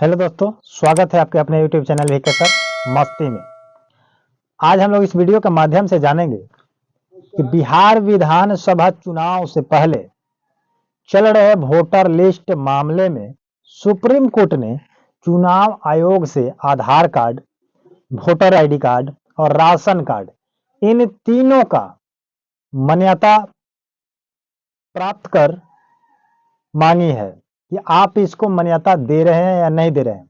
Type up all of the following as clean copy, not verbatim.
Hello दोस्तों, स्वागत है आपके अपने यूट्यूब चैनल वीके सर मस्ती में। आज हम लोग इस वीडियो के माध्यम से जानेंगे कि बिहार विधानसभा चुनाव से पहले चल रहे वोटर लिस्ट मामले में सुप्रीम कोर्ट ने चुनाव आयोग से आधार कार्ड, वोटर आईडी कार्ड और राशन कार्ड इन तीनों का मान्यता प्राप्त कर मांगी है कि आप इसको मान्यता दे रहे हैं या नहीं दे रहे हैं।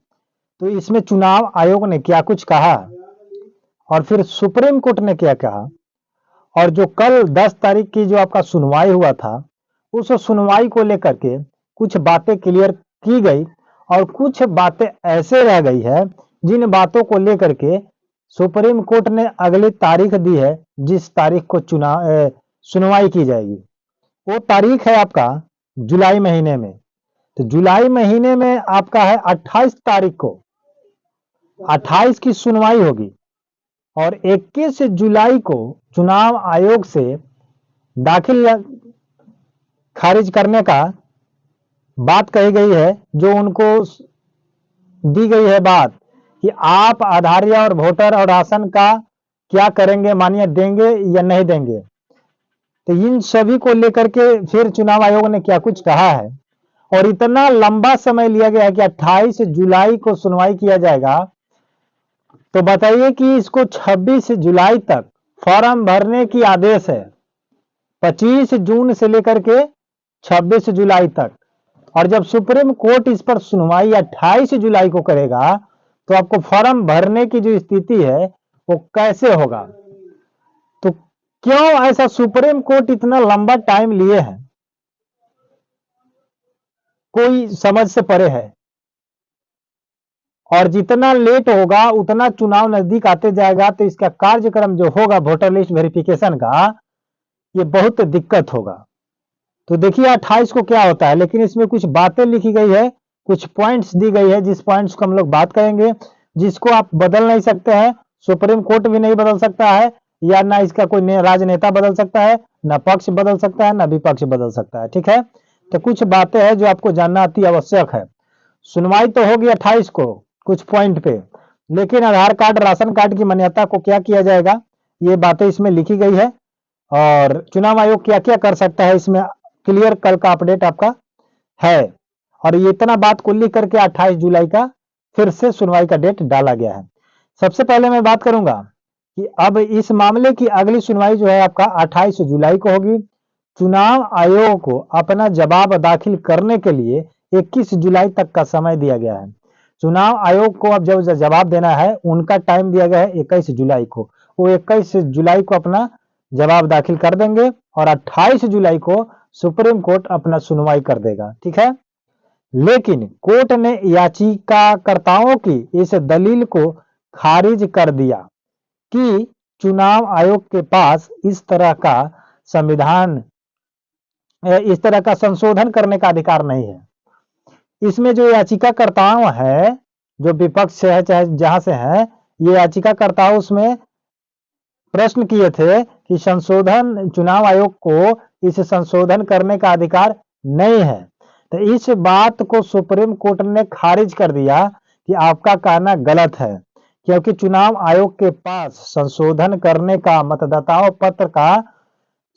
तो इसमें चुनाव आयोग ने क्या कुछ कहा और फिर सुप्रीम कोर्ट ने क्या कहा, और जो कल 10 तारीख की जो आपका सुनवाई हुआ था, उस सुनवाई को लेकर के कुछ बातें क्लियर की गई और कुछ बातें ऐसे रह गई है जिन बातों को लेकर के सुप्रीम कोर्ट ने अगली तारीख दी है, जिस तारीख को सुनवाई की जाएगी। वो तारीख है आपका जुलाई महीने में। तो जुलाई महीने में आपका है 28 तारीख को 28 की सुनवाई होगी और 21 जुलाई को चुनाव आयोग से दाखिल खारिज करने का बात कही गई है, जो उनको दी गई है बात कि आप आधार और वोटर और राशन का क्या करेंगे, मान्य देंगे या नहीं देंगे। तो इन सभी को लेकर के फिर चुनाव आयोग ने क्या कुछ कहा है और इतना लंबा समय लिया गया है कि 28 जुलाई को सुनवाई किया जाएगा। तो बताइए कि इसको 26 जुलाई तक फॉर्म भरने की आदेश है, 25 जून से लेकर के 26 जुलाई तक। और जब सुप्रीम कोर्ट इस पर सुनवाई 28 जुलाई को करेगा तो आपको फॉर्म भरने की जो स्थिति है वो कैसे होगा। तो क्यों ऐसा सुप्रीम कोर्ट इतना लंबा टाइम लिए है, कोई समझ से परे है। और जितना लेट होगा उतना चुनाव नजदीक आते जाएगा, तो इसका कार्यक्रम जो होगा वोटर लिस्ट वेरिफिकेशन का, ये बहुत दिक्कत होगा। तो देखिए 28 को क्या होता है, लेकिन इसमें कुछ बातें लिखी गई है, कुछ पॉइंट्स दी गई है, जिस पॉइंट्स को हम लोग बात करेंगे, जिसको आप बदल नहीं सकते हैं, सुप्रीम कोर्ट भी नहीं बदल सकता है, या ना इसका कोई राजनेता बदल सकता है, ना पक्ष बदल सकता है, ना विपक्ष बदल सकता है। ठीक है, तो कुछ बातें हैं जो आपको जानना अति आवश्यक है। सुनवाई तो होगी 28 को कुछ पॉइंट पे, लेकिन आधार कार्ड, राशन कार्ड की मान्यता को क्या किया जाएगा, ये बातें इसमें लिखी गई है। और चुनाव आयोग क्या क्या कर सकता है इसमें क्लियर कल का अपडेट आपका है। और ये इतना बात को लिख करके 28 जुलाई का फिर से सुनवाई का डेट डाला गया है। सबसे पहले मैं बात करूंगा कि अब इस मामले की अगली सुनवाई जो है आपका 28 जुलाई को होगी। चुनाव आयोग को अपना जवाब दाखिल करने के लिए 21 जुलाई तक का समय दिया गया है। चुनाव आयोग को अब जब जवाब देना है, उनका टाइम दिया गया है 21 जुलाई को। वो 21 जुलाई को अपना जवाब दाखिल कर देंगे और 28 जुलाई को सुप्रीम कोर्ट अपना सुनवाई कर देगा। ठीक है, लेकिन कोर्ट ने याचिकाकर्ताओं की इस दलील को खारिज कर दिया कि चुनाव आयोग के पास इस तरह का संशोधन करने का अधिकार नहीं है। इसमें जो याचिकाकर्ताओं है, जो विपक्ष से है चाहे जहां से है, ये याचिकाकर्ताओं उसमें प्रश्न किए थे कि चुनाव आयोग को इस संशोधन करने का अधिकार नहीं है। तो इस बात को सुप्रीम कोर्ट ने खारिज कर दिया कि आपका कहना गलत है, क्योंकि चुनाव आयोग के पास संशोधन करने का, मतदाताओं पत्र का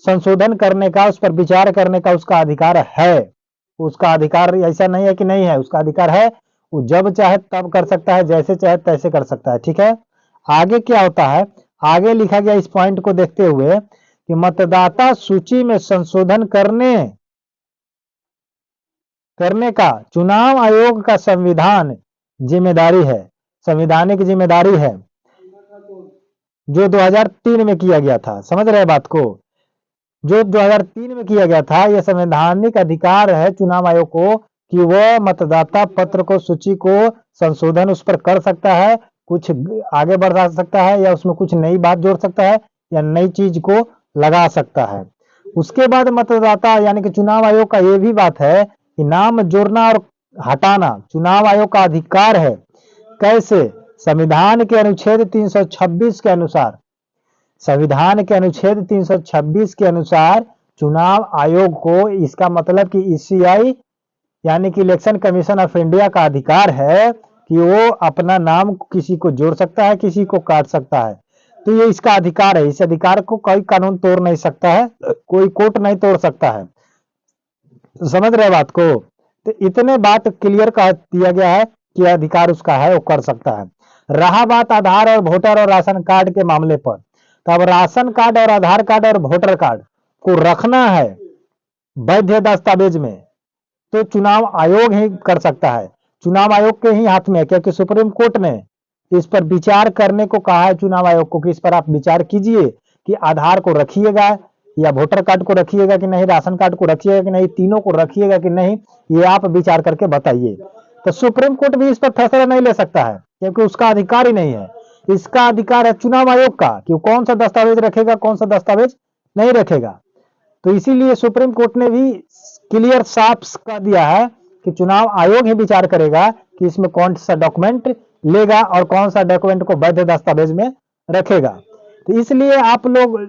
संशोधन करने का, उस पर विचार करने का उसका अधिकार है। उसका अधिकार ऐसा नहीं है कि नहीं है, उसका अधिकार है। वो जब चाहे तब कर सकता है, जैसे चाहे तैसे कर सकता है। ठीक है, आगे क्या होता है, आगे लिखा गया इस पॉइंट को देखते हुए कि मतदाता सूची में संशोधन करने का चुनाव आयोग का संवैधानिक जिम्मेदारी है, जो 2003 में किया गया था। समझ रहे बात को, जो 2003 में किया गया था, यह संवैधानिक अधिकार है चुनाव आयोग को कि वह मतदाता पत्र को, सूची को संशोधन उस पर कर सकता है, कुछ आगे बढ़ा सकता है, या उसमें कुछ नई बात जोड़ सकता है, या नई चीज को लगा सकता है। उसके बाद मतदाता यानी कि चुनाव आयोग का यह भी बात है कि नाम जोड़ना और हटाना चुनाव आयोग का अधिकार है। कैसे? संविधान के अनुच्छेद 326 के अनुसार, संविधान के अनुच्छेद 326 के अनुसार चुनाव आयोग को, इसका मतलब कि ईसीआई यानी कि इलेक्शन कमीशन ऑफ इंडिया का अधिकार है कि वो अपना नाम किसी को जोड़ सकता है, किसी को काट सकता है। तो ये इसका अधिकार है, इस अधिकार को कोई कानून तोड़ नहीं सकता है, कोई कोर्ट नहीं तोड़ सकता है। समझ रहे बात को? तो इतने बात क्लियर कर दिया गया है कि अधिकार उसका है, वो कर सकता है। रहा बात आधार और वोटर और राशन कार्ड के मामले पर, तो अब राशन कार्ड और आधार कार्ड और वोटर कार्ड को रखना है वैध दस्तावेज में तो चुनाव आयोग ही कर सकता है, चुनाव आयोग के ही हाथ में है, क्योंकि सुप्रीम कोर्ट ने इस पर विचार करने को कहा है चुनाव आयोग को कि इस पर आप विचार कीजिए कि आधार को रखिएगा या वोटर कार्ड को रखिएगा कि नहीं, राशन कार्ड को रखिएगा कि नहीं, तीनों को रखिएगा कि नहीं, ये आप विचार करके बताइए। तो सुप्रीम कोर्ट भी इस पर फैसला नहीं ले सकता है क्योंकि उसका अधिकार ही नहीं है। इसका अधिकार है चुनाव आयोग का कि कौन सा दस्तावेज रखेगा, कौन सा दस्तावेज नहीं रखेगा। तो इसीलिए सुप्रीम कोर्ट ने भी क्लियर साफ कर दिया है कि चुनाव आयोग ही विचार करेगा कि इसमें कौन सा डॉक्यूमेंट लेगा और कौन सा डॉक्यूमेंट को वैध दस्तावेज में रखेगा। तो इसलिए आप लोग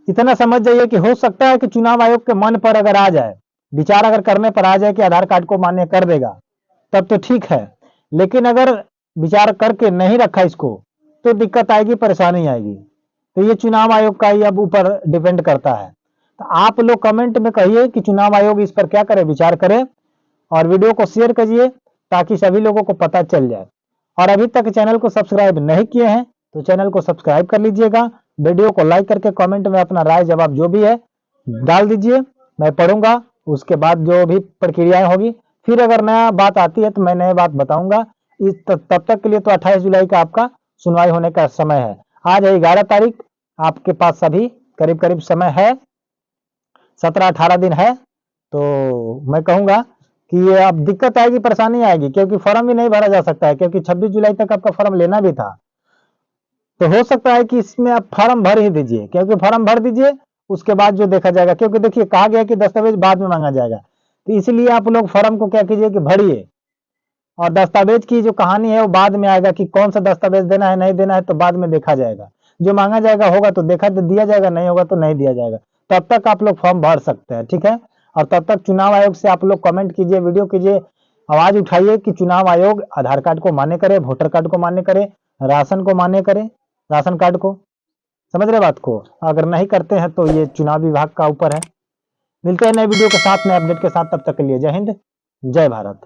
इतना समझ जाइए कि हो सकता है कि चुनाव आयोग के मन पर अगर आ जाए, विचार अगर करने पर आ जाए कि आधार कार्ड को मान्य कर देगा, तब तो ठीक है। लेकिन अगर विचार करके नहीं रखा इसको तो दिक्कत आएगी, परेशानी आएगी। तो ये चुनाव आयोग का ही अब ऊपर डिपेंड करता है। तो आप लोग कमेंट में कहिए कि चुनाव आयोग इस पर क्या करे, विचार करे, और वीडियो को शेयर कीजिए ताकि सभी लोगों को पता चल जाए। और अभी तक चैनल को सब्सक्राइब नहीं किए हैं तो चैनल को सब्सक्राइब कर लीजिएगा। वीडियो को लाइक करके कमेंट में अपना राय जवाब जो भी है डाल दीजिए, मैं पढ़ूंगा। उसके बाद जो भी प्रक्रियाएं होगी, फिर अगर नया बात आती है तो मैं नया बात बताऊंगा। तब तक के लिए तो 28 जुलाई का आपका सुनवाई होने का समय है। आज है 11 तारीख, आपके पास सभी करीब करीब समय है, 17-18 दिन है। तो मैं कहूंगा कि ये अब दिक्कत आएगी, परेशानी आएगी, क्योंकि फॉर्म भी नहीं भरा जा सकता है, क्योंकि 26 जुलाई तक आपका फॉर्म लेना भी था। तो हो सकता है कि इसमें आप फॉर्म भर ही दीजिए, क्योंकि फॉर्म भर दीजिए, उसके बाद जो देखा जाएगा। क्योंकि देखिए कहा गया कि दस्तावेज बाद में मांगा जाएगा, तो इसलिए आप लोग फॉर्म को क्या कीजिए कि भरिए, और दस्तावेज की जो कहानी है वो बाद में आएगा कि कौन सा दस्तावेज देना है नहीं देना है, तो बाद में देखा जाएगा। जो मांगा जाएगा होगा तो देखा तो दिया जाएगा, नहीं होगा तो नहीं दिया जाएगा। तब तक आप लोग फॉर्म भर सकते हैं, ठीक है। और तब तक चुनाव आयोग से आप लोग कमेंट कीजिए, वीडियो कीजिए, आवाज उठाइए कि चुनाव आयोग आधार कार्ड को मान्य करे, वोटर कार्ड को मान्य करे, राशन को मान्य करे, राशन कार्ड को। समझ रहे बात को? अगर नहीं करते हैं तो ये चुनाव विभाग का ऊपर है। मिलते हैं नए वीडियो के साथ, नए अपडेट के साथ। तब तक के लिए जय हिंद, जय भारत।